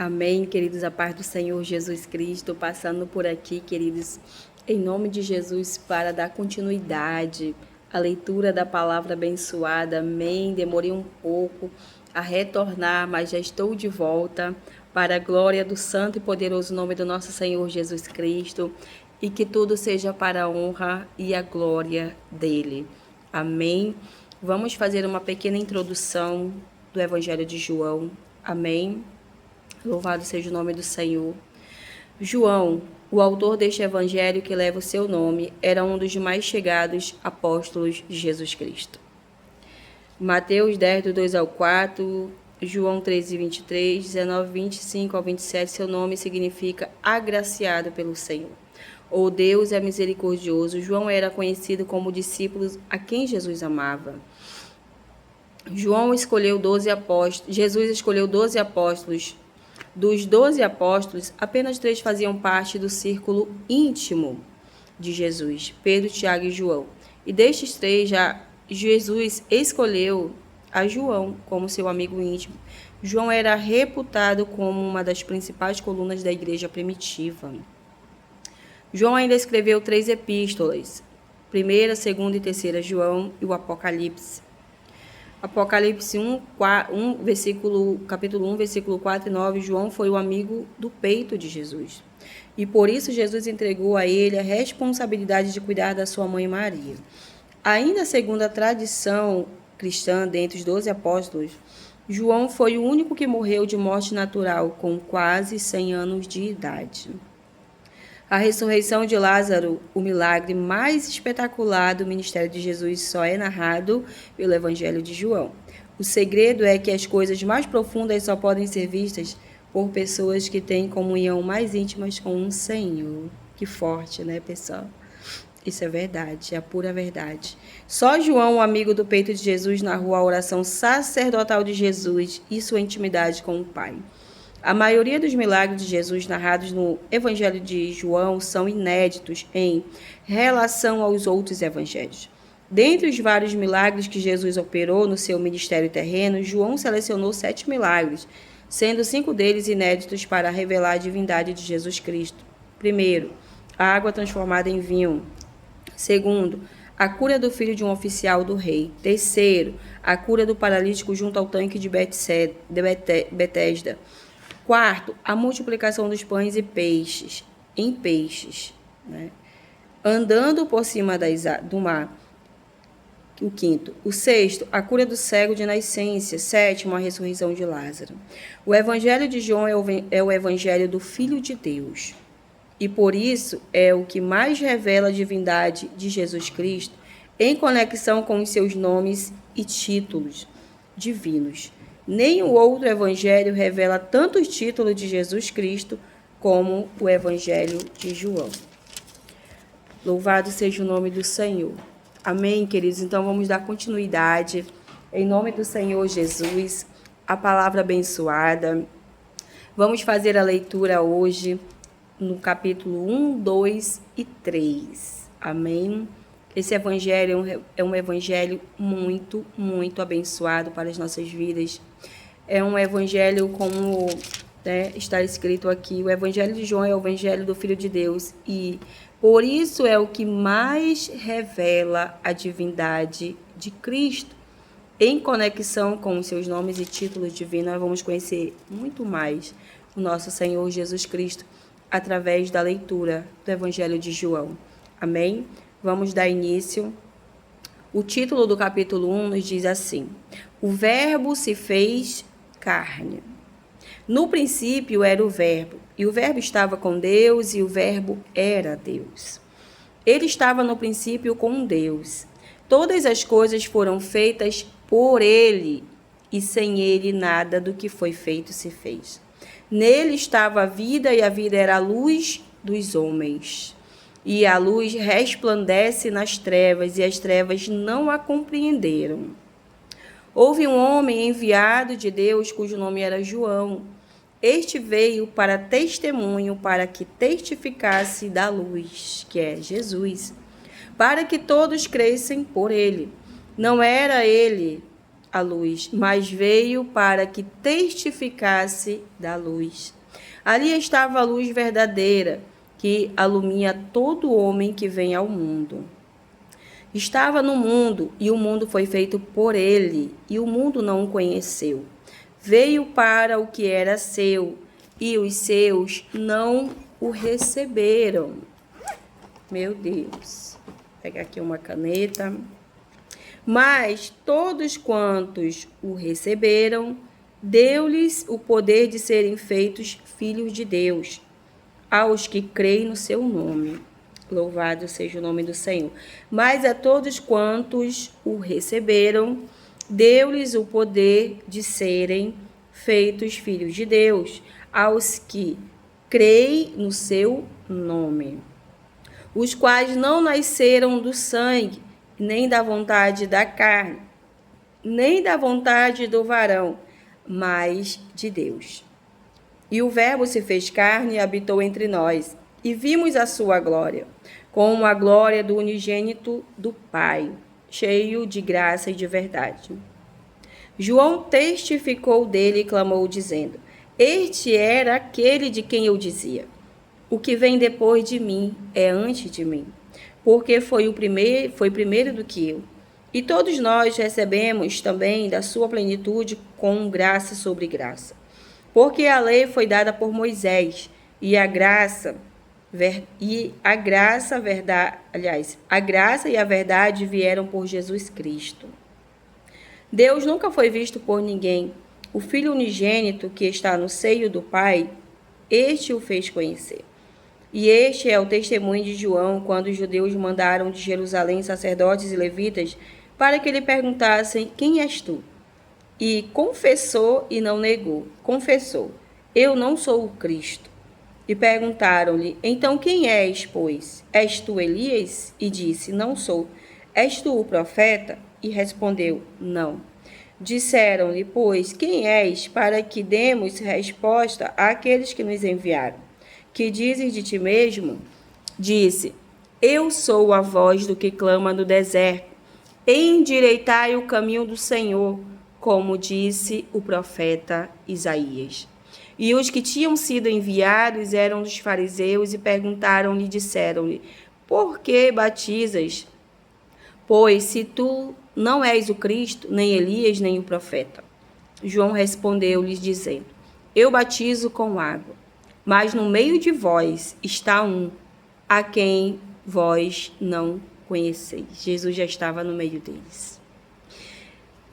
Amém, queridos, a paz do Senhor Jesus Cristo, passando por aqui, queridos, em nome de Jesus, para dar continuidade à leitura da palavra abençoada. Amém. Demorei um pouco a retornar, mas já estou de volta para a glória do santo e poderoso nome do nosso Senhor Jesus Cristo, e que tudo seja para a honra e a glória dele. Amém. Vamos fazer uma pequena introdução do Evangelho de João. Amém. Louvado seja o nome do Senhor. João, o autor deste evangelho que leva o seu nome, era um dos mais chegados apóstolos de Jesus Cristo. Mateus 10, do 2 ao 4, João 13, 23, 19, 25 ao 27, seu nome significa agraciado pelo Senhor. Ou Deus é misericordioso. João era conhecido como discípulo a quem Jesus amava. Jesus escolheu 12 apóstolos. Dos 12 apóstolos, apenas 3 faziam parte do círculo íntimo de Jesus, Pedro, Tiago e João. E destes 3, Jesus escolheu a João como seu amigo íntimo. João era reputado como uma das principais colunas da igreja primitiva. João ainda escreveu 3 epístolas, 1ª, 2ª e 3ª João e o Apocalipse. Apocalipse 1, capítulo 1, versículo 4 e 9, João foi o amigo do peito de Jesus. E por isso Jesus entregou a ele a responsabilidade de cuidar da sua mãe Maria. Ainda segundo a tradição cristã, dentre os 12 apóstolos, João foi o único que morreu de morte natural, com quase 100 anos de idade. A ressurreição de Lázaro, o milagre mais espetacular do ministério de Jesus, só é narrado pelo Evangelho de João. O segredo é que as coisas mais profundas só podem ser vistas por pessoas que têm comunhão mais íntimas com o Senhor. Que forte, né, pessoal? Isso é verdade, é a pura verdade. Só João, o amigo do peito de Jesus, narrou a oração sacerdotal de Jesus e sua intimidade com o Pai. A maioria dos milagres de Jesus narrados no Evangelho de João são inéditos em relação aos outros evangelhos. Dentre os vários milagres que Jesus operou no seu ministério terreno, João selecionou 7 milagres, sendo 5 deles inéditos para revelar a divindade de Jesus Cristo. Primeiro, a água transformada em vinho. Segundo, a cura do filho de um oficial do rei. Terceiro, a cura do paralítico junto ao tanque de Betesda. Quarto, a multiplicação dos pães e peixes, em peixes, né? Andando por cima do mar. O quinto. O sexto, a cura do cego de nascença. Sétimo, a ressurreição de Lázaro. O evangelho de João é o evangelho do Filho de Deus. E por isso é o que mais revela a divindade de Jesus Cristo em conexão com os seus nomes e títulos divinos. Nenhum outro evangelho revela tantos títulos de Jesus Cristo como o Evangelho de João. Louvado seja o nome do Senhor. Amém, queridos? Então vamos dar continuidade em nome do Senhor Jesus, a palavra abençoada. Vamos fazer a leitura hoje no capítulo 1, 2 e 3. Amém? Esse evangelho é um evangelho muito, muito abençoado para as nossas vidas. É um evangelho como está escrito aqui. O evangelho de João é o evangelho do Filho de Deus. E por isso é o que mais revela a divindade de Cristo. Em conexão com os seus nomes e títulos divinos, nós vamos conhecer muito mais o nosso Senhor Jesus Cristo através da leitura do evangelho de João. Amém? Vamos dar início. O título do capítulo 1 nos diz assim: O Verbo se fez carne. No princípio era o Verbo, e o Verbo estava com Deus, e o Verbo era Deus. Ele estava no princípio com Deus. Todas as coisas foram feitas por ele, e sem ele nada do que foi feito se fez. Nele estava a vida, e a vida era a luz dos homens. E a luz resplandece nas trevas, e as trevas não a compreenderam. Houve um homem enviado de Deus, cujo nome era João. Este veio para testemunho, para que testificasse da luz, que é Jesus, para que todos crescem por ele. Não era ele a luz, mas veio para que testificasse da luz. Ali estava a luz verdadeira, que alumia todo homem que vem ao mundo. Estava no mundo, e o mundo foi feito por ele, e o mundo não o conheceu. Veio para o que era seu, e os seus não o receberam. Meu Deus. Vou pegar aqui uma caneta. Mas todos quantos o receberam, deu-lhes o poder de serem feitos filhos de Deus, aos que creem no seu nome. Louvado seja o nome do Senhor. Mas a todos quantos o receberam, deu-lhes o poder de serem feitos filhos de Deus, aos que creem no seu nome, os quais não nasceram do sangue, nem da vontade da carne, nem da vontade do varão, mas de Deus. E o Verbo se fez carne e habitou entre nós, e vimos a sua glória, como a glória do unigênito do Pai, cheio de graça e de verdade. João testificou dele e clamou, dizendo: Este era aquele de quem eu dizia: O que vem depois de mim é antes de mim, porque foi primeiro do que eu. E todos nós recebemos também da sua plenitude com graça sobre graça. Porque a lei foi dada por Moisés, e a graça e a verdade vieram por Jesus Cristo. Deus nunca foi visto por ninguém. O Filho unigênito que está no seio do Pai, este o fez conhecer. E este é o testemunho de João, quando os judeus mandaram de Jerusalém sacerdotes e levitas para que lhe perguntassem: Quem és tu? E confessou e não negou. Confessou: Eu não sou o Cristo. E perguntaram-lhe: Então quem és, pois? És tu Elias? E disse: Não sou. És tu o profeta? E respondeu: Não. Disseram-lhe, pois, quem és, para que demos resposta àqueles que nos enviaram? Que dizes de ti mesmo? Disse: Eu sou a voz do que clama no deserto. Endireitai o caminho do Senhor, como disse o profeta Isaías. E os que tinham sido enviados eram dos fariseus e perguntaram-lhe, disseram-lhe: Por que batizas? Pois se tu não és o Cristo, nem Elias, nem o profeta. João respondeu-lhes, dizendo: Eu batizo com água, mas no meio de vós está um, a quem vós não conheceis. Jesus já estava no meio deles.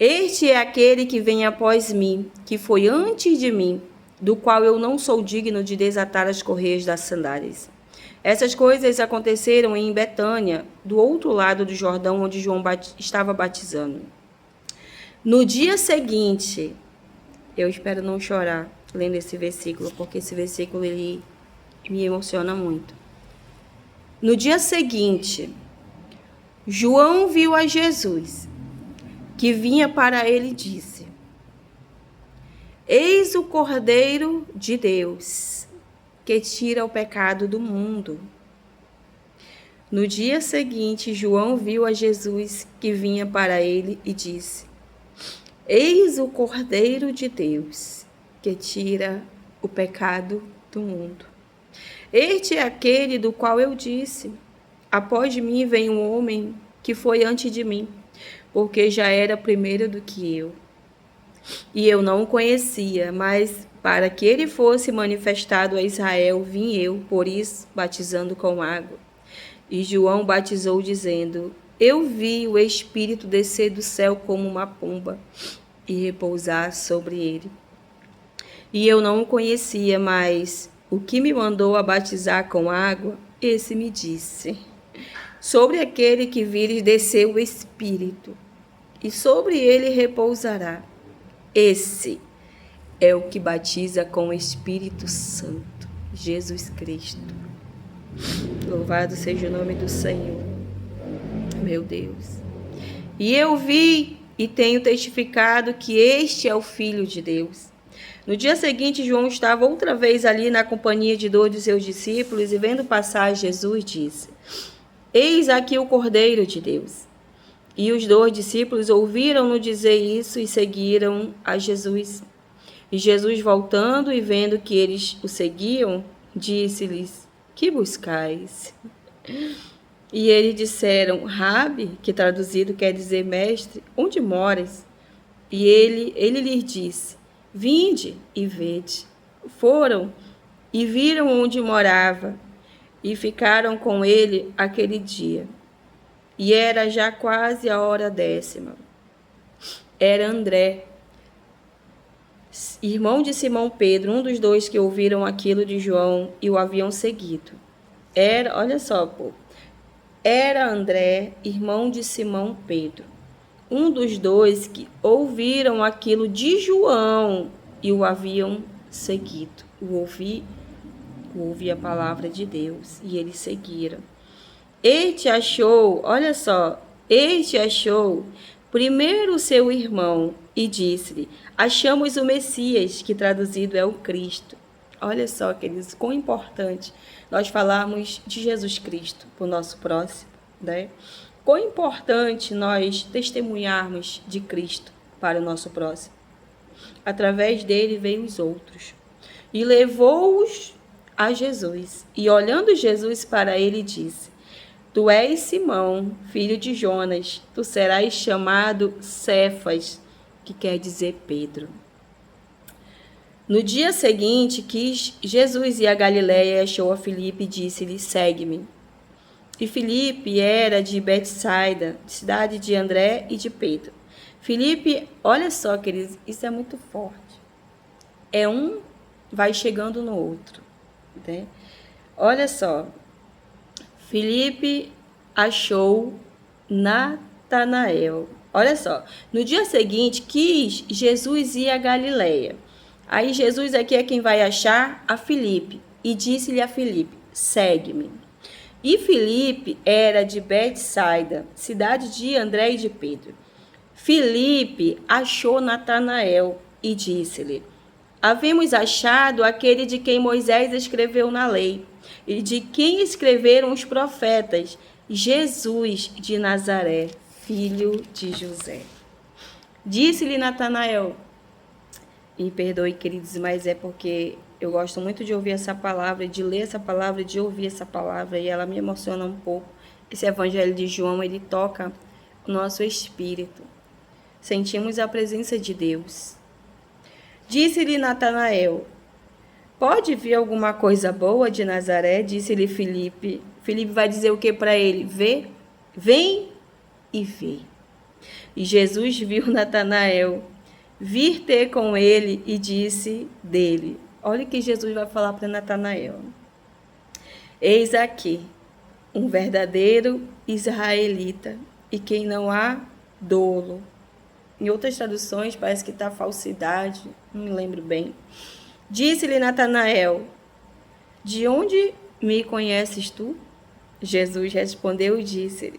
Este é aquele que vem após mim, que foi antes de mim, do qual eu não sou digno de desatar as correias das sandálias. Essas coisas aconteceram em Betânia, do outro lado do Jordão, onde João estava batizando. No dia seguinte, eu espero não chorar lendo esse versículo, porque esse versículo ele me emociona muito. No dia seguinte, João viu a Jesus, que vinha para ele e disse: Eis o Cordeiro de Deus, que tira o pecado do mundo. No dia seguinte, João viu a Jesus, que vinha para ele e disse: Eis o Cordeiro de Deus, que tira o pecado do mundo. Este é aquele do qual eu disse: Após mim vem um homem que foi antes de mim, porque já era primeiro do que eu. E eu não o conhecia, mas para que ele fosse manifestado a Israel, vim eu, por isso, batizando com água. E João batizou, dizendo: Eu vi o Espírito descer do céu como uma pomba e repousar sobre ele. E eu não o conhecia, mas o que me mandou a batizar com água, esse me disse: Sobre aquele que vires descer o Espírito, e sobre ele repousará. Esse é o que batiza com o Espírito Santo, Jesus Cristo. Louvado seja o nome do Senhor, meu Deus. E eu vi e tenho testificado que este é o Filho de Deus. No dia seguinte, João estava outra vez ali na companhia de 2 de seus discípulos e vendo passar Jesus, disse: Eis aqui o Cordeiro de Deus. E os 2 discípulos ouviram-no dizer isso e seguiram a Jesus. E Jesus, voltando e vendo que eles o seguiam, disse-lhes: Que buscais? E eles disseram: Rabi, que traduzido quer dizer mestre, onde moras? E ele lhes disse: Vinde e vede. Foram e viram onde morava e ficaram com ele aquele dia. E era já quase a hora 10ª. Era André, irmão de Simão Pedro, um dos 2 que ouviram aquilo de João e o haviam seguido. Olha só, era André, irmão de Simão Pedro, um dos 2 que ouviram aquilo de João e o haviam seguido. Ouvi a palavra de Deus e eles seguiram. Este achou primeiro o seu irmão e disse-lhe: Achamos o Messias, que traduzido é o Cristo. Olha só, queridos, quão importante nós falarmos de Jesus Cristo para o nosso próximo, né? Quão importante nós testemunharmos de Cristo para o nosso próximo. Através dele veio os outros. E levou-os a Jesus. E olhando Jesus para ele, disse: Tu és Simão, filho de Jonas, tu serás chamado Cefas, que quer dizer Pedro. No dia seguinte, quis Jesus ir a Galiléia e achou a Filipe e disse-lhe: Segue-me. E Filipe era de Betsaida, cidade de André e de Pedro. Filipe, olha só, queridos, isso é muito forte. Um vai chegando no outro, né? Olha só. Filipe achou Natanael. Olha só, no dia seguinte quis Jesus ir a Galiléia. Aí Jesus aqui é quem vai achar a Filipe e disse-lhe a Filipe: Segue-me. E Filipe era de Betsaida, cidade de André e de Pedro. Filipe achou Natanael e disse-lhe: Havemos achado aquele de quem Moisés escreveu na lei e de quem escreveram os profetas, Jesus de Nazaré, filho de José. Disse-lhe Natanael, e perdoe, queridos, mas é porque eu gosto muito de ouvir essa palavra, de ler essa palavra, de ouvir essa palavra, e ela me emociona um pouco. Esse evangelho de João, ele toca o nosso espírito. Sentimos a presença de Deus. Disse-lhe Natanael: Pode vir alguma coisa boa de Nazaré? Disse-lhe Filipe. Filipe vai dizer o que para ele? Vem e vê. E Jesus viu Natanael vir ter com ele e disse dele. Olha o que Jesus vai falar para Natanael. Eis aqui um verdadeiro israelita e quem não há dolo. Em outras traduções parece que está falsidade, não me lembro bem. Disse-lhe Natanael: De onde me conheces tu? Jesus respondeu e disse-lhe: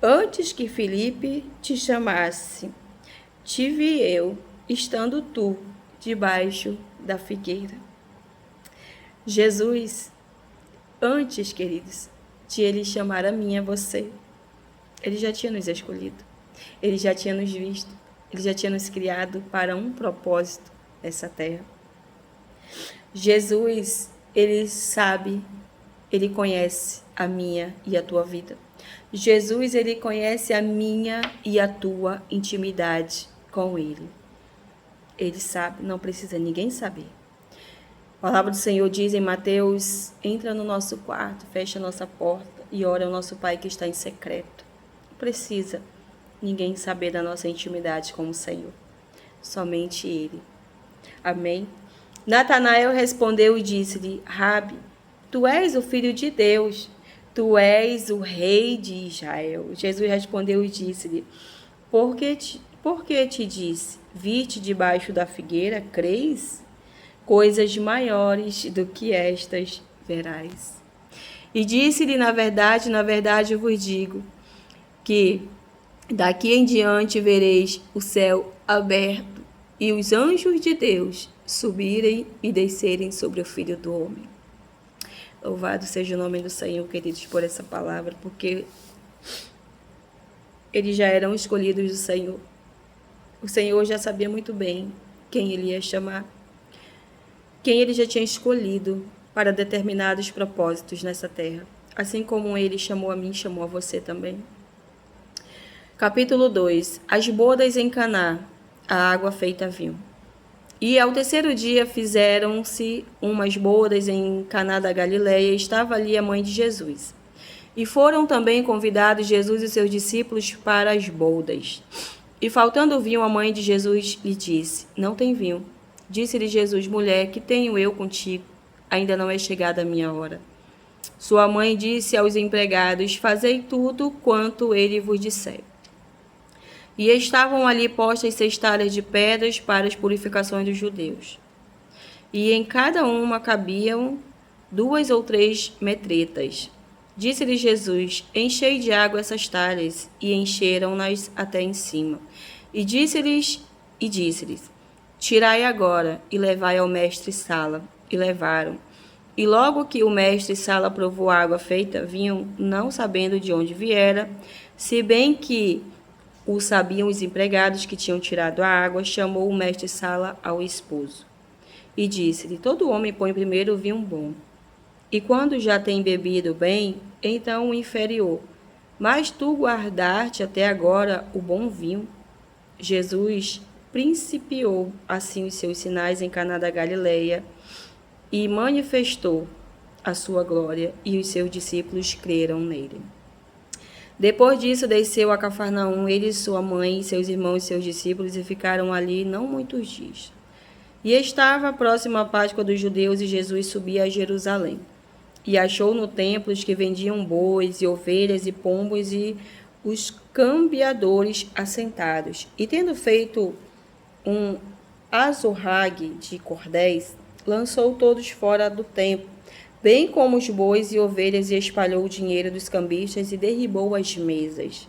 Antes que Filipe te chamasse, te vi eu, estando tu debaixo da figueira. Jesus, antes, queridos, de ele chamar a mim e a você, ele já tinha nos escolhido, ele já tinha nos visto, ele já tinha nos criado para um propósito nessa terra. Jesus, ele sabe, ele conhece a minha e a tua vida. Jesus, ele conhece a minha e a tua intimidade com ele. Ele sabe, não precisa ninguém saber. A palavra do Senhor diz em Mateus: entra no nosso quarto, fecha a nossa porta e ora ao nosso Pai que está em secreto. Não precisa ninguém saber da nossa intimidade com o Senhor. Somente Ele. Amém? Natanael respondeu e disse-lhe: Rabi, tu és o Filho de Deus, tu és o Rei de Israel. Jesus respondeu e disse-lhe: Por que te disse, vi-te debaixo da figueira, crês? Coisas maiores do que estas verás. E disse-lhe: na verdade vos digo, que daqui em diante vereis o céu aberto e os anjos de Deus subirem e descerem sobre o Filho do Homem. Louvado seja o nome do Senhor, queridos, por essa palavra, porque eles já eram escolhidos do Senhor. O Senhor já sabia muito bem quem ele ia chamar, quem ele já tinha escolhido para determinados propósitos nessa terra. Assim como ele chamou a mim, chamou a você também. Capítulo 2. As bodas em Caná, a água feita vinho. E ao terceiro dia fizeram-se umas bodas em Caná da Galileia, e estava ali a mãe de Jesus. E foram também convidados Jesus e seus discípulos para as bodas. E faltando vinho, a mãe de Jesus lhe disse: Não tem vinho. Disse-lhe Jesus: Mulher, que tenho eu contigo? Ainda não é chegada a minha hora. Sua mãe disse aos empregados: Fazei tudo quanto ele vos disser. E estavam ali postas 6 talhas de pedras para as purificações dos judeus. E em cada uma cabiam 2 ou 3 metretas. Disse-lhe Jesus: Enchei de água essas talhas, e encheram-nas até em cima. E disse-lhes: Tirai agora, e levai ao mestre-sala. E levaram. E logo que o mestre-sala provou a água feita vinho, não sabendo de onde viera, se bem que o sabiam os empregados que tinham tirado a água, chamou o mestre-sala ao esposo. E disse-lhe: Todo homem põe primeiro o vinho bom, e quando já tem bebido bem, então o inferior. Mas tu guardaste até agora o bom vinho. Jesus principiou assim os seus sinais em Caná da Galileia e manifestou a sua glória, e os seus discípulos creram nele. Depois disso, desceu a Cafarnaum, ele, sua mãe, seus irmãos e seus discípulos, e ficaram ali não muitos dias. E estava próxima a Páscoa dos judeus, e Jesus subia a Jerusalém. E achou no templo os que vendiam bois e ovelhas e pombos e os cambiadores assentados. E tendo feito um azorrague de cordéis, lançou todos fora do templo, bem como os bois e ovelhas, e espalhou o dinheiro dos cambistas e derribou as mesas.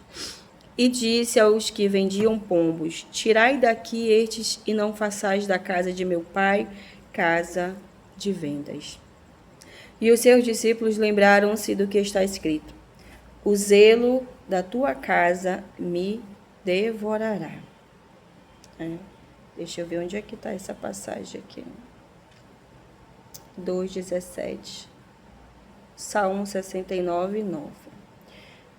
E disse aos que vendiam pombos: Tirai daqui estes e não façais da casa de meu pai casa de vendas. E os seus discípulos lembraram-se do que está escrito: O zelo da tua casa me devorará. Deixa eu ver onde é que está essa passagem aqui. 2,17. Salmo 69, 9.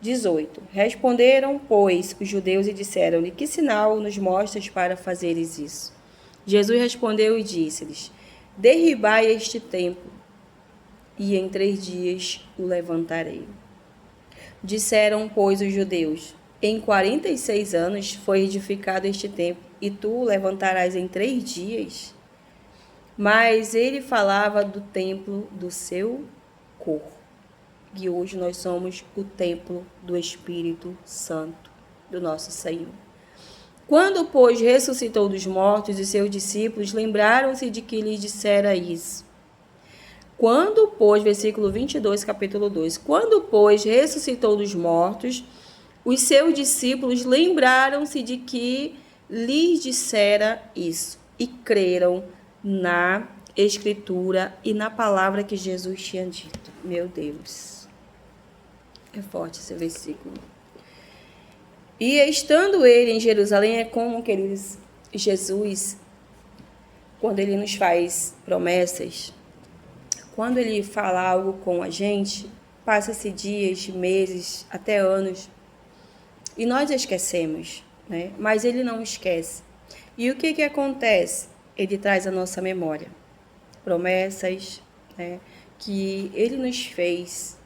18. Responderam, pois, os judeus e disseram-lhe: Que sinal nos mostras para fazeres isso? Jesus respondeu e disse-lhes: Derribai este templo, e em 3 dias o levantarei. Disseram, pois, os judeus: Em 46 anos foi edificado este templo, e tu o levantarás em 3 dias? Mas ele falava do templo do seu corpo. E hoje nós somos o templo do Espírito Santo, do nosso Senhor. Quando, pois, ressuscitou dos mortos, os seus discípulos lembraram-se de que lhes dissera isso. Quando, pois, versículo 22, capítulo 2. Quando, pois, ressuscitou dos mortos, os seus discípulos lembraram-se de que lhes dissera isso e creram na Escritura e na palavra que Jesus tinha dito. Meu Deus, é forte esse versículo. E estando ele em Jerusalém, é como, queridos, Jesus, quando ele nos faz promessas, quando ele fala algo com a gente, passa-se dias, meses, até anos, e nós esquecemos, né? Mas ele não esquece. E o que acontece? Ele traz à nossa memória promessas, né, que ele nos fez,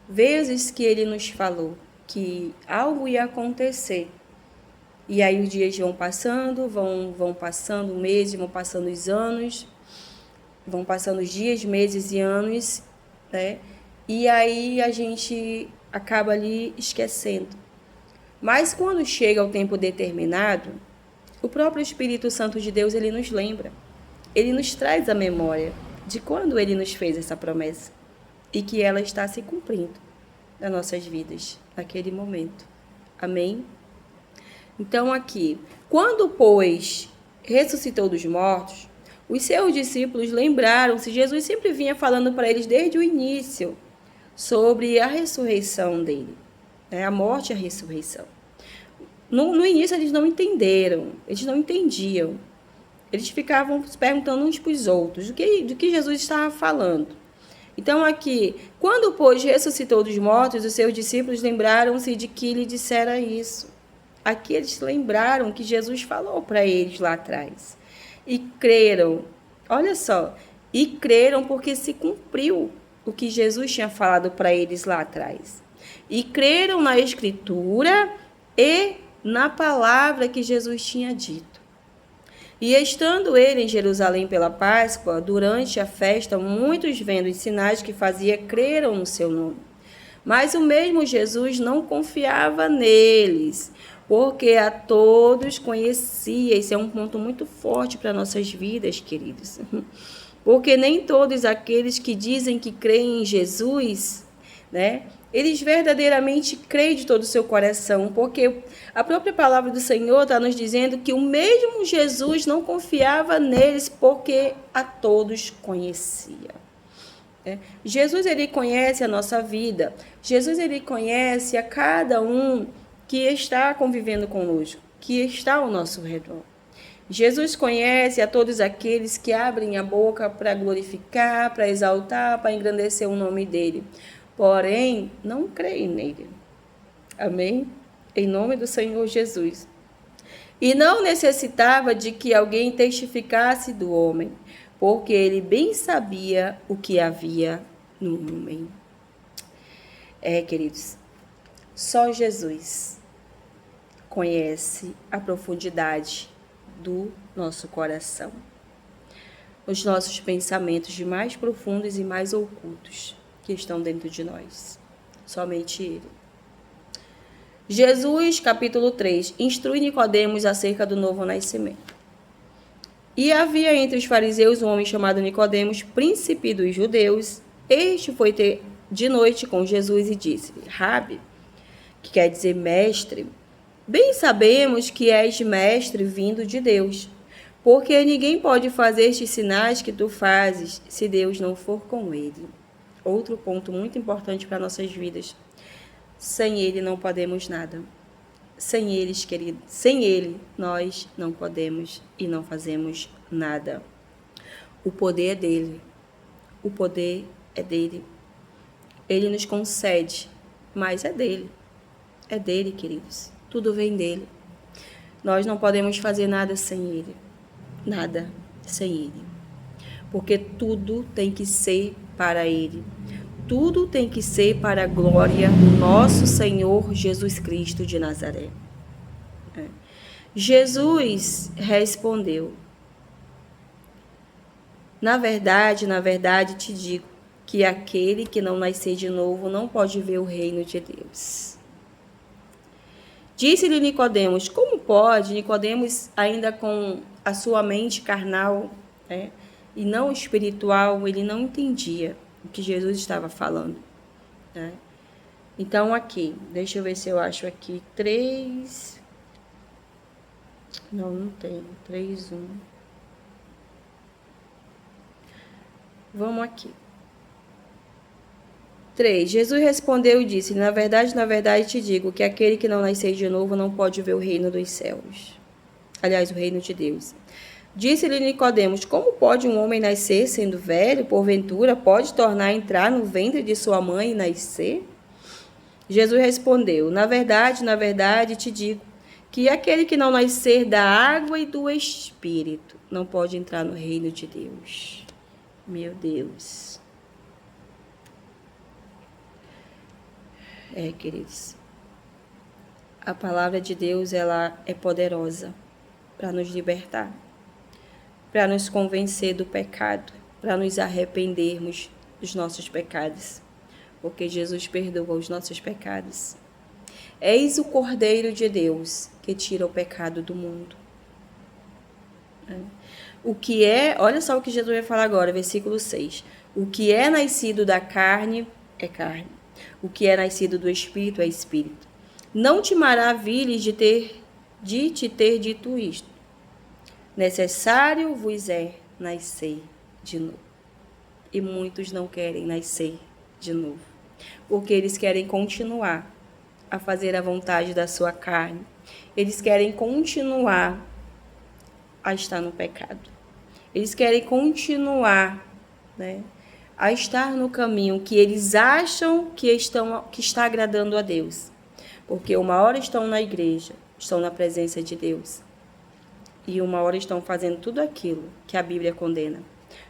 vezes que ele nos falou que algo ia acontecer. E aí os dias vão passando, vão passando meses, vão passando os anos, vão passando os dias, meses e anos, né? E aí a gente acaba ali esquecendo. Mas quando chega o tempo determinado, o próprio Espírito Santo de Deus, ele nos lembra. Ele nos traz a memória de quando ele nos fez essa promessa e que ela está se cumprindo nas nossas vidas, naquele momento. Amém? Então aqui, quando, pois, ressuscitou dos mortos, os seus discípulos lembraram-se, Jesus sempre vinha falando para eles desde o início sobre a ressurreição dele, né? A morte e a ressurreição. No início eles não entenderam, eles não entendiam. Eles ficavam se perguntando uns para os outros do que Jesus estava falando. Então aqui, quando pois ressuscitou dos mortos, os seus discípulos lembraram-se de que lhe dissera isso. Aqui eles lembraram que Jesus falou para eles lá atrás. E creram, olha só, e creram porque se cumpriu o que Jesus tinha falado para eles lá atrás. E creram na Escritura e na palavra que Jesus tinha dito. E estando ele em Jerusalém pela Páscoa, durante a festa, muitos vendo os sinais que fazia, creram no seu nome. Mas o mesmo Jesus não confiava neles, porque a todos conhecia. Esse é um ponto muito forte para nossas vidas, queridos. Porque nem todos aqueles que dizem que creem em Jesus, né, eles verdadeiramente creem de todo o seu coração, porque a própria palavra do Senhor está nos dizendo que o mesmo Jesus não confiava neles, porque a todos conhecia. Jesus, ele conhece a nossa vida. Jesus, ele conhece a cada um que está convivendo conosco, que está ao nosso redor. Jesus conhece a todos aqueles que abrem a boca para glorificar, para exaltar, para engrandecer o nome dele. Porém, não creem nele. Amém? Em nome do Senhor Jesus. E não necessitava de que alguém testificasse do homem, porque ele bem sabia o que havia no homem. Queridos, só Jesus conhece a profundidade do nosso coração, os nossos pensamentos de mais profundos e mais ocultos que estão dentro de nós. Somente Ele. Jesus, capítulo 3, instrui Nicodemos acerca do novo nascimento. E havia entre os fariseus um homem chamado Nicodemos, príncipe dos judeus. Este foi ter de noite com Jesus e disse-lhe: Rabi, que quer dizer mestre, bem sabemos que és mestre vindo de Deus, porque ninguém pode fazer estes sinais que tu fazes se Deus não for com ele. Outro ponto muito importante para nossas vidas. Sem ele não podemos nada. Sem eles, querido, sem ele nós não podemos e não fazemos nada. O poder é dele. O poder é dele. Ele nos concede, mas é dele. É dele, queridos. Tudo vem dele. Nós não podemos fazer nada sem ele. Nada sem ele. Porque tudo tem que ser para ele. Tudo tem que ser para a glória do nosso Senhor Jesus Cristo de Nazaré. Jesus respondeu: na verdade te digo que aquele que não nascer de novo não pode ver o reino de Deus. Disse-lhe Nicodemos: como pode? Nicodemos, ainda com a sua mente carnal, e não espiritual, ele não entendia o que Jesus estava falando. Então aqui, deixa eu ver se eu acho aqui 3... Não tem. 3:1. Vamos aqui. 3. Jesus respondeu e disse: na verdade te digo que aquele que não nascer de novo não pode ver o reino dos céus. Aliás, o reino de Deus. Disse-lhe Nicodemos: como pode um homem nascer sendo velho? Porventura pode tornar a entrar no ventre de sua mãe e nascer? Jesus respondeu: na verdade te digo que aquele que não nascer da água e do Espírito não pode entrar no reino de Deus. Meu Deus. Queridos, a palavra de Deus, ela é poderosa para nos libertar, para nos convencer do pecado, para nos arrependermos dos nossos pecados, porque Jesus perdoa os nossos pecados. Eis o Cordeiro de Deus que tira o pecado do mundo. O que olha só o que Jesus vai falar agora, versículo 6. O que é nascido da carne é carne. O que é nascido do Espírito é Espírito. Não te maravilhes de te ter dito isto. Necessário vos é nascer de novo. E muitos não querem nascer de novo, porque eles querem continuar a fazer a vontade da sua carne. Eles querem continuar a estar no pecado. Eles querem continuar, né, a estar no caminho que eles acham que está agradando a Deus. Porque uma hora estão na igreja, estão na presença de Deus. E uma hora estão fazendo tudo aquilo que a Bíblia condena.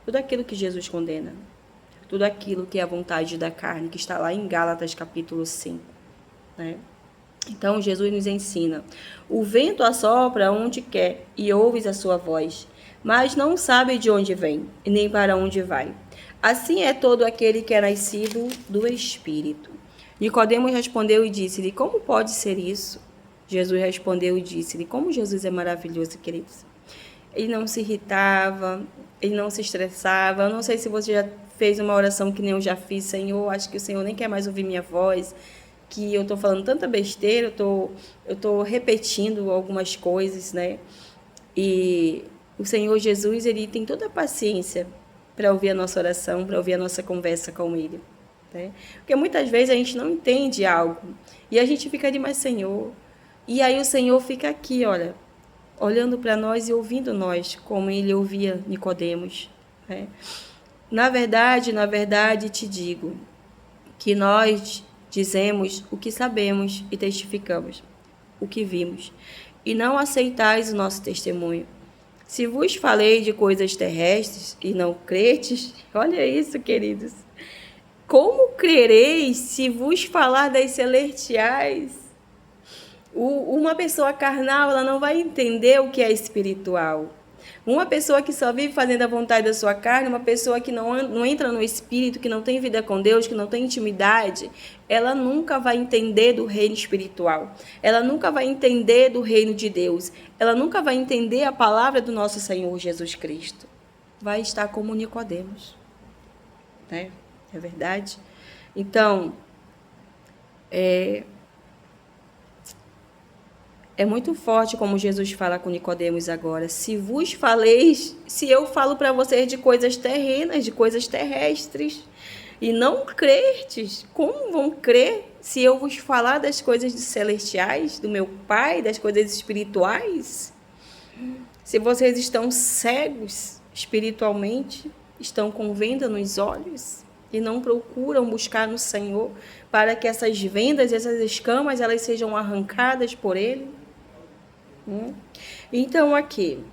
Tudo aquilo que Jesus condena. Tudo aquilo que é a vontade da carne, que está lá em Gálatas capítulo 5. Né? Então, Jesus nos ensina: o vento assopra onde quer e ouves a sua voz, mas não sabe de onde vem e nem para onde vai. Assim é todo aquele que é nascido do Espírito. Nicodemos respondeu e disse-lhe: como pode ser isso? Jesus respondeu e disse-lhe: como Jesus é maravilhoso, queridos. Ele não se irritava, ele não se estressava. Eu não sei se você já fez uma oração que nem eu já fiz: Senhor, acho que o Senhor nem quer mais ouvir minha voz, que eu estou falando tanta besteira, eu tô repetindo algumas coisas, né? E o Senhor Jesus, ele tem toda a paciência para ouvir a nossa oração, para ouvir a nossa conversa com ele. Né? Porque muitas vezes a gente não entende algo e a gente fica ali, mas Senhor... E aí o Senhor fica aqui, olha, olhando para nós e ouvindo nós, como ele ouvia Nicodemos. Né? Na verdade, te digo que nós dizemos o que sabemos e testificamos o que vimos, e não aceitais o nosso testemunho. Se vos falei de coisas terrestres e não credes, olha isso, queridos. Como crereis se vos falar das celestiais? Uma pessoa carnal, ela não vai entender o que é espiritual. Uma pessoa que só vive fazendo a vontade da sua carne, uma pessoa que não entra no espírito, que não tem vida com Deus, que não tem intimidade, ela nunca vai entender do reino espiritual. Ela nunca vai entender do reino de Deus. Ela nunca vai entender a palavra do nosso Senhor Jesus Cristo. Vai estar como Nicodemos. Né? É verdade? Então, é muito forte como Jesus fala com Nicodemos agora. Se vos faleis, se eu falo para vocês de coisas terrenas, de coisas terrestres, e não crerdes, como vão crer se eu vos falar das coisas celestiais, do meu Pai, das coisas espirituais? Se vocês estão cegos espiritualmente, estão com venda nos olhos e não procuram buscar no Senhor para que essas vendas, essas escamas, elas sejam arrancadas por Ele? Então aqui,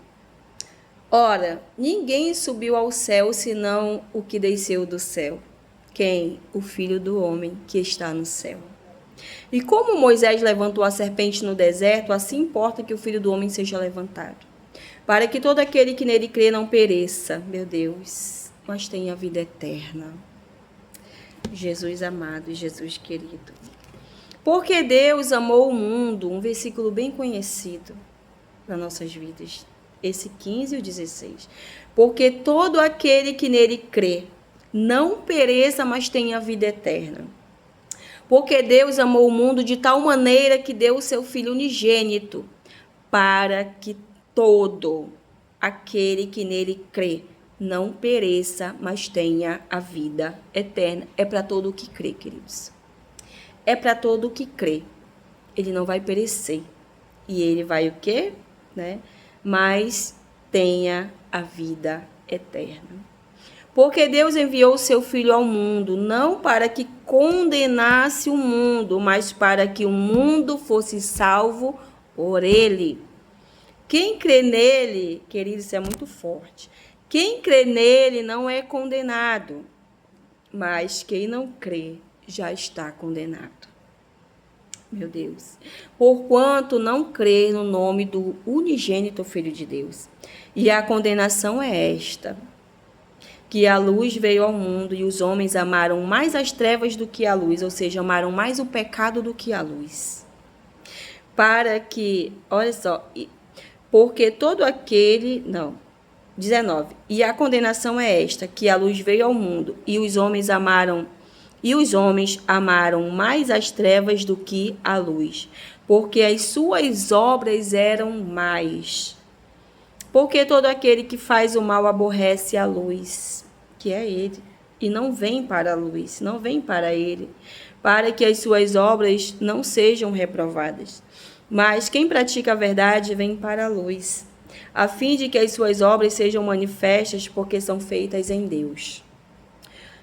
ora, ninguém subiu ao céu senão o que desceu do céu. Quem? O Filho do Homem que está no céu. E como Moisés levantou a serpente no deserto, assim importa que o Filho do Homem seja levantado, para que todo aquele que nele crê não pereça, meu Deus, mas tenha vida eterna. Jesus amado, Jesus querido. Porque Deus amou o mundo, um versículo bem conhecido para nossas vidas, esse 15 e o 16. Porque todo aquele que nele crê não pereça, mas tenha vida eterna. Porque Deus amou o mundo de tal maneira que deu o seu Filho unigênito, para que todo aquele que nele crê não pereça, mas tenha a vida eterna. É para todo o que crê, queridos. É para todo o que crê. Ele não vai perecer. E ele vai o quê? Né? Mas tenha a vida eterna. Porque Deus enviou o seu Filho ao mundo, não para que condenasse o mundo, mas para que o mundo fosse salvo por ele. Quem crê nele, querido, isso é muito forte. Quem crê nele não é condenado, mas quem não crê já está condenado. Meu Deus. Porquanto não crê no nome do unigênito Filho de Deus. E a condenação é esta: que a luz veio ao mundo e os homens amaram mais as trevas do que a luz, ou seja, amaram mais o pecado do que a luz. Para que, olha só, porque todo aquele, 19. E a condenação é esta, que a luz veio ao mundo e os homens amaram mais as trevas do que a luz, porque as suas obras eram más. Porque todo aquele que faz o mal aborrece a luz, que é ele, e não vem para a luz, não vem para ele, para que as suas obras não sejam reprovadas. Mas quem pratica a verdade vem para a luz, a fim de que as suas obras sejam manifestas, porque são feitas em Deus.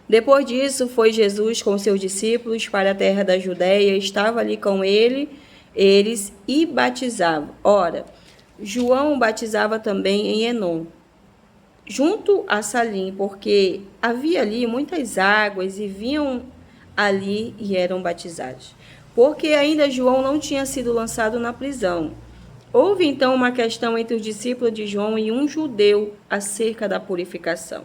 Depois disso, foi Jesus com seus discípulos para a terra da Judéia, estava ali com eles e batizava. Ora, João batizava também em Enom, junto a Salim, porque havia ali muitas águas e vinham ali e eram batizados. Porque ainda João não tinha sido lançado na prisão. Houve então uma questão entre os discípulos de João e um judeu acerca da purificação.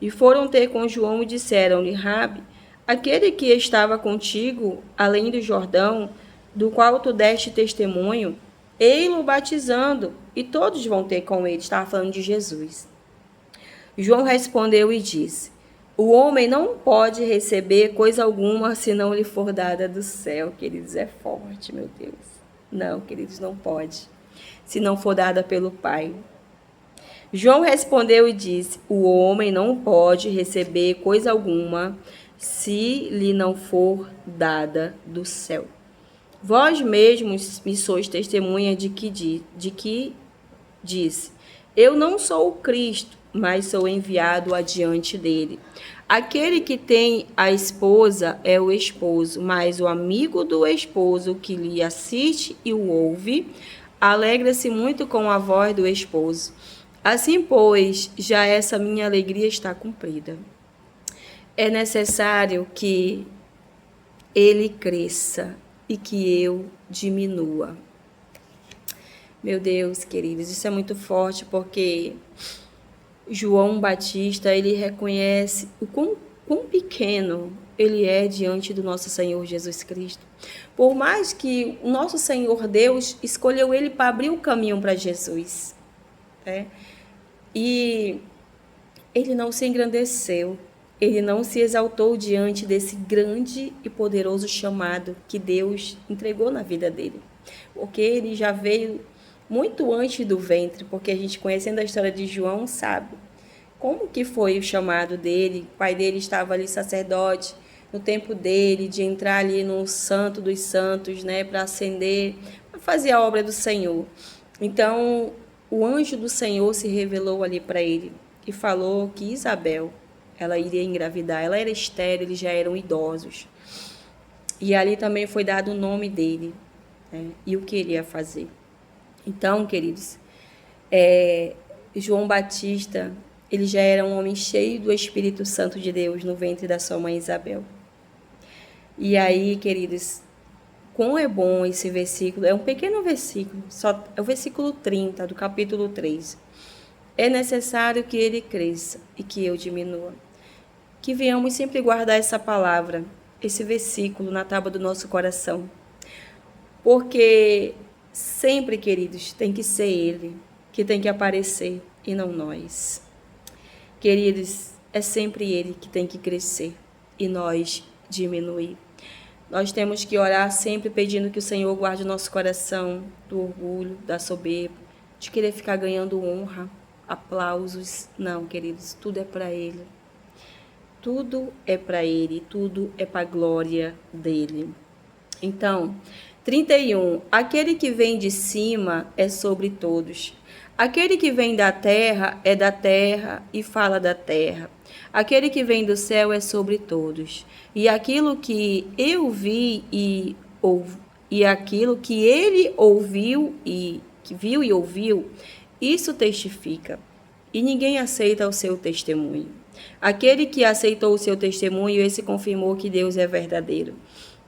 E foram ter com João e disseram-lhe: Rabi, aquele que estava contigo, além do Jordão, do qual tu deste testemunho, ei-lo batizando, e todos vão ter com ele. Estava falando de Jesus. João respondeu e disse: o homem não pode receber coisa alguma se não lhe for dada do céu. Queridos, é forte, meu Deus. Não, queridos, não pode, se não for dada pelo Pai. João respondeu e disse: o homem não pode receber coisa alguma se lhe não for dada do céu. Vós mesmos me sois testemunha de que disse: eu não sou o Cristo, mas sou enviado adiante dele. Aquele que tem a esposa é o esposo, mas o amigo do esposo que lhe assiste e o ouve, alegra-se muito com a voz do esposo. Assim, pois, já essa minha alegria está cumprida. É necessário que ele cresça e que eu diminua. Meu Deus, queridos, isso é muito forte, porque João Batista, ele reconhece o quão pequeno ele é diante do nosso Senhor Jesus Cristo. Por mais que o nosso Senhor Deus escolheu ele para abrir o caminho para Jesus, né? E ele não se engrandeceu, ele não se exaltou diante desse grande e poderoso chamado que Deus entregou na vida dele, porque ele já veio muito antes do ventre, porque a gente, conhecendo a história de João, sabe como que foi o chamado dele. O pai dele estava ali sacerdote no tempo dele, de entrar ali no Santo dos Santos, né, para ascender, para fazer a obra do Senhor. Então, o anjo do Senhor se revelou ali para ele e falou que Isabel, ela iria engravidar. Ela era estéril, eles já eram idosos. E ali também foi dado o nome dele, né, e o que ele ia fazer. Então, queridos, João Batista, ele já era um homem cheio do Espírito Santo de Deus no ventre da sua mãe Isabel. E aí, queridos, como é bom esse versículo, é um pequeno versículo, só é o versículo 30 do capítulo 3. É necessário que ele cresça e que eu diminua. Que venhamos sempre guardar essa palavra, esse versículo na tábua do nosso coração. Porque sempre, queridos, tem que ser ele que tem que aparecer e não nós. Queridos, é sempre ele que tem que crescer e nós diminuir. Nós temos que orar sempre pedindo que o Senhor guarde o nosso coração do orgulho, da soberba, de querer ficar ganhando honra, aplausos. Não, queridos, tudo é para ele. Tudo é para ele, tudo é para a glória dele. Então, 31. Aquele que vem de cima é sobre todos. Aquele que vem da terra é da terra e fala da terra. Aquele que vem do céu é sobre todos. E aquilo que eu vi e aquilo que ele ouviu e que viu e ouviu, isso testifica. E ninguém aceita o seu testemunho. Aquele que aceitou o seu testemunho, esse confirmou que Deus é verdadeiro.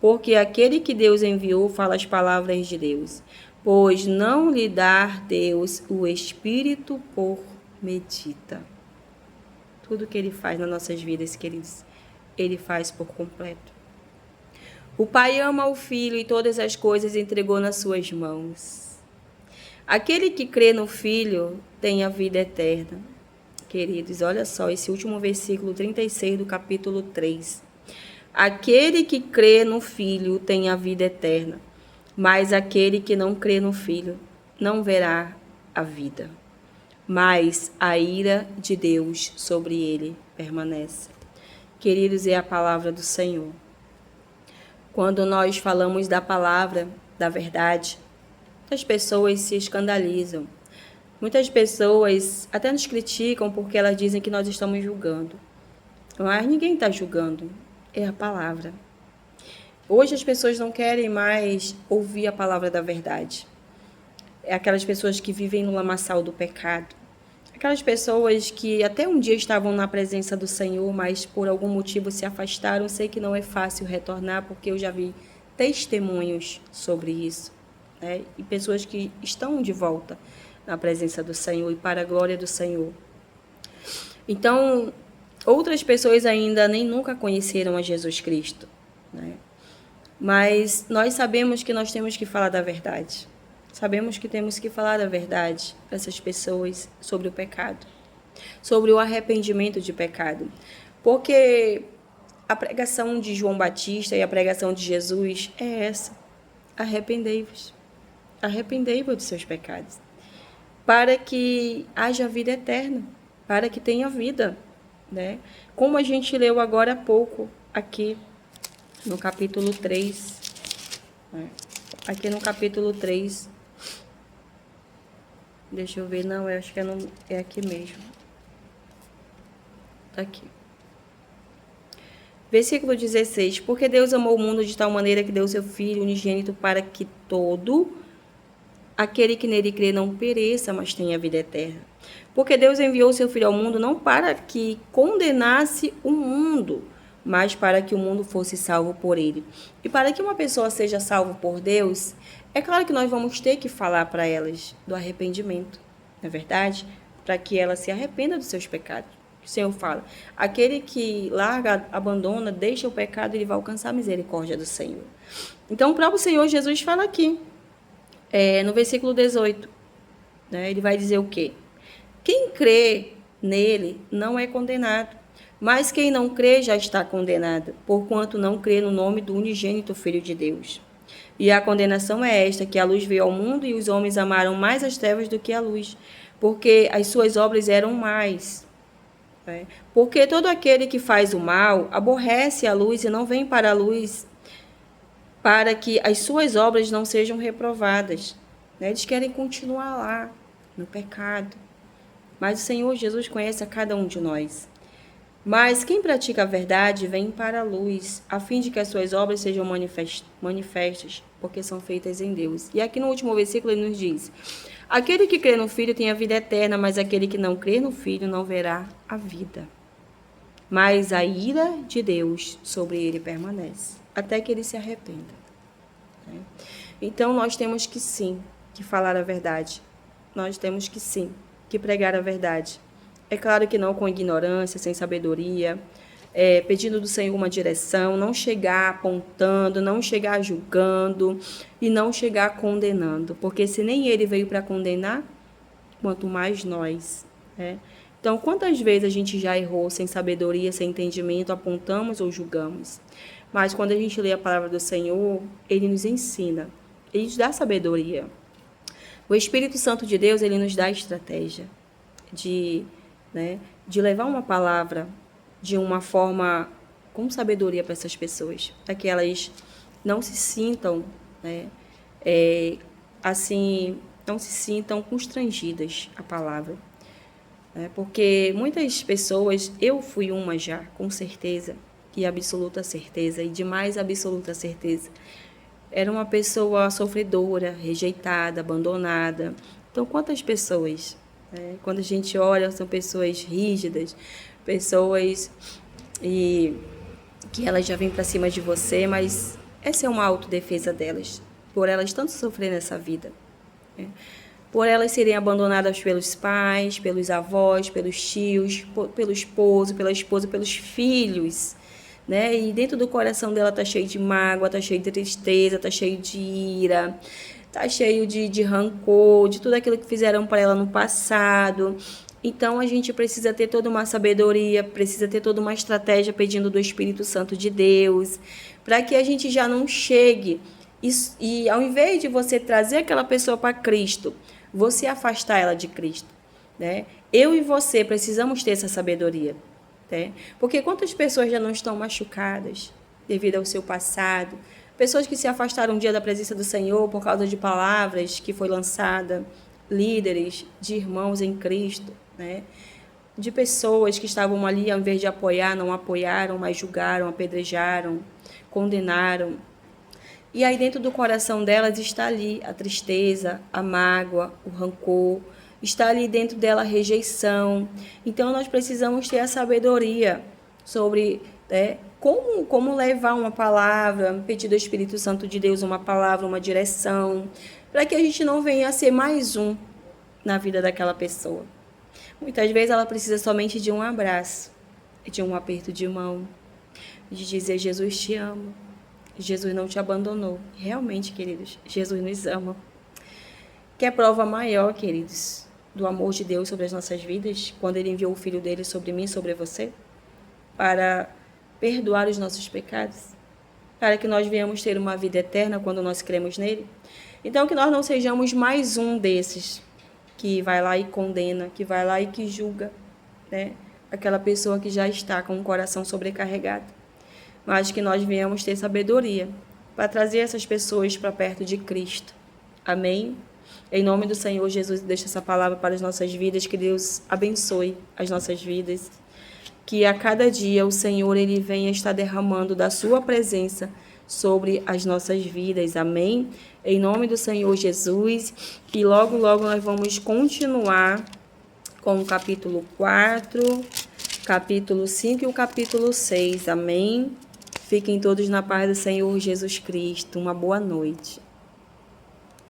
Porque aquele que Deus enviou fala as palavras de Deus. Pois não lhe dá Deus o Espírito por medida. Tudo que ele faz nas nossas vidas, queridos, ele faz por completo. O Pai ama o Filho e todas as coisas entregou nas suas mãos. Aquele que crê no Filho tem a vida eterna. Queridos, olha só esse último versículo 36 do capítulo 3. Aquele que crê no Filho tem a vida eterna, mas aquele que não crê no Filho não verá a vida, mas a ira de Deus sobre ele permanece. Queridos, é a palavra do Senhor. Quando nós falamos da palavra, da verdade, Muitas pessoas se escandalizam. Muitas pessoas até nos criticam porque elas dizem que nós estamos julgando. Mas ninguém está julgando, é a palavra. Hoje as pessoas não querem mais ouvir a palavra da verdade. É aquelas pessoas que vivem no lamaçal do pecado. Aquelas pessoas que até um dia estavam na presença do Senhor, mas por algum motivo se afastaram. Sei que não é fácil retornar, porque eu já vi testemunhos sobre isso, né? E pessoas que estão de volta na presença do Senhor e para a glória do Senhor. Então, outras pessoas ainda nem nunca conheceram a Jesus Cristo, né? Mas nós sabemos que nós temos que falar da verdade. Sabemos que temos que falar da verdade para essas pessoas sobre o pecado, sobre o arrependimento de pecado. Porque a pregação de João Batista e a pregação de Jesus é essa: arrependei-vos. Arrependei-vos dos seus pecados, para que haja vida eterna, para que tenha vida, né? Como a gente leu agora há pouco, aqui no capítulo 3, né? Aqui no capítulo 3, deixa eu ver, não, eu acho que é aqui mesmo. Tá aqui. Versículo 16. Porque Deus amou o mundo de tal maneira que deu seu Filho unigênito para que todo aquele que nele crê não pereça, mas tenha vida eterna. Porque Deus enviou seu Filho ao mundo não para que condenasse o mundo, mas para que o mundo fosse salvo por ele. E para que uma pessoa seja salva por Deus, é claro que nós vamos ter que falar para elas do arrependimento, não é verdade? Para que ela se arrependa dos seus pecados. O Senhor fala: aquele que larga, abandona, deixa o pecado, ele vai alcançar a misericórdia do Senhor. Então, o próprio Senhor Jesus fala aqui, no versículo 18, né, ele vai dizer o quê? Quem crê nele não é condenado, mas quem não crê já está condenado, porquanto não crê no nome do unigênito Filho de Deus. E a condenação é esta, que a luz veio ao mundo e os homens amaram mais as trevas do que a luz, porque as suas obras eram más. Porque todo aquele que faz o mal aborrece a luz e não vem para a luz, para que as suas obras não sejam reprovadas. Eles querem continuar lá, no pecado. Mas o Senhor Jesus conhece a cada um de nós. Mas quem pratica a verdade vem para a luz, a fim de que as suas obras sejam manifestas, porque são feitas em Deus. E aqui no último versículo ele nos diz: aquele que crê no Filho tem a vida eterna, mas aquele que não crê no Filho não verá a vida. Mas a ira de Deus sobre ele permanece, até que ele se arrependa. Então nós temos que sim, que falar a verdade. Nós temos que sim, que pregar a verdade. É claro que não com ignorância, sem sabedoria, pedindo do Senhor uma direção, não chegar apontando, não chegar julgando e não chegar condenando, porque se nem ele veio para condenar, quanto mais nós, né? Então, quantas vezes a gente já errou sem sabedoria, sem entendimento, apontamos ou julgamos? Mas quando a gente lê a palavra do Senhor, ele nos ensina, ele nos dá sabedoria. O Espírito Santo de Deus, ele nos dá estratégia de levar uma palavra de uma forma com sabedoria para essas pessoas, para que elas não se sintam, assim, não se sintam constrangidas a palavra. Porque muitas pessoas, eu fui uma já, com certeza, e absoluta certeza, e de mais absoluta certeza, era uma pessoa sofredora, rejeitada, abandonada. Então, quantas pessoas... Quando a gente olha, são pessoas rígidas, pessoas que elas já vêm para cima de você, mas essa é uma autodefesa delas, por elas tanto sofrer nessa vida. Por elas serem abandonadas pelos pais, pelos avós, pelos tios, pelo esposo, pela esposa, pelos filhos. E dentro do coração dela está cheio de mágoa, está cheio de tristeza, está cheio de ira, está cheio de rancor, de tudo aquilo que fizeram para ela no passado. Então, a gente precisa ter toda uma sabedoria, precisa ter toda uma estratégia pedindo do Espírito Santo de Deus, para que a gente já não chegue e ao invés de você trazer aquela pessoa para Cristo, você afastar ela de Cristo. Eu e você precisamos ter essa sabedoria. Porque quantas pessoas já não estão machucadas devido ao seu passado, pessoas que se afastaram um dia da presença do Senhor por causa de palavras que foi lançada, líderes de irmãos em Cristo, né? De pessoas que estavam ali, ao invés de apoiar, não apoiaram, mas julgaram, apedrejaram, condenaram. E aí dentro do coração delas está ali a tristeza, a mágoa, o rancor, está ali dentro dela a rejeição. Então nós precisamos ter a sabedoria sobre como levar uma palavra, pedir do Espírito Santo de Deus uma palavra, uma direção, para que a gente não venha a ser mais um na vida daquela pessoa. Muitas vezes ela precisa somente de um abraço, de um aperto de mão, de dizer: Jesus te ama, Jesus não te abandonou. Realmente, queridos, Jesus nos ama. Que é prova maior, queridos, do amor de Deus sobre as nossas vidas, quando Ele enviou o Filho dele sobre mim e sobre você, para perdoar os nossos pecados, para que nós venhamos ter uma vida eterna quando nós cremos nele. Então, que nós não sejamos mais um desses que vai lá e condena, que vai lá e que julga, né? Aquela pessoa que já está com o coração sobrecarregado. Mas que nós venhamos ter sabedoria para trazer essas pessoas para perto de Cristo. Amém? Em nome do Senhor Jesus, deixa essa palavra para as nossas vidas, que Deus abençoe as nossas vidas. Que a cada dia o Senhor ele venha estar derramando da sua presença sobre as nossas vidas. Amém? Em nome do Senhor Jesus. E logo, logo nós vamos continuar com o capítulo 4, capítulo 5 e o capítulo 6. Amém? Fiquem todos na paz do Senhor Jesus Cristo. Uma boa noite.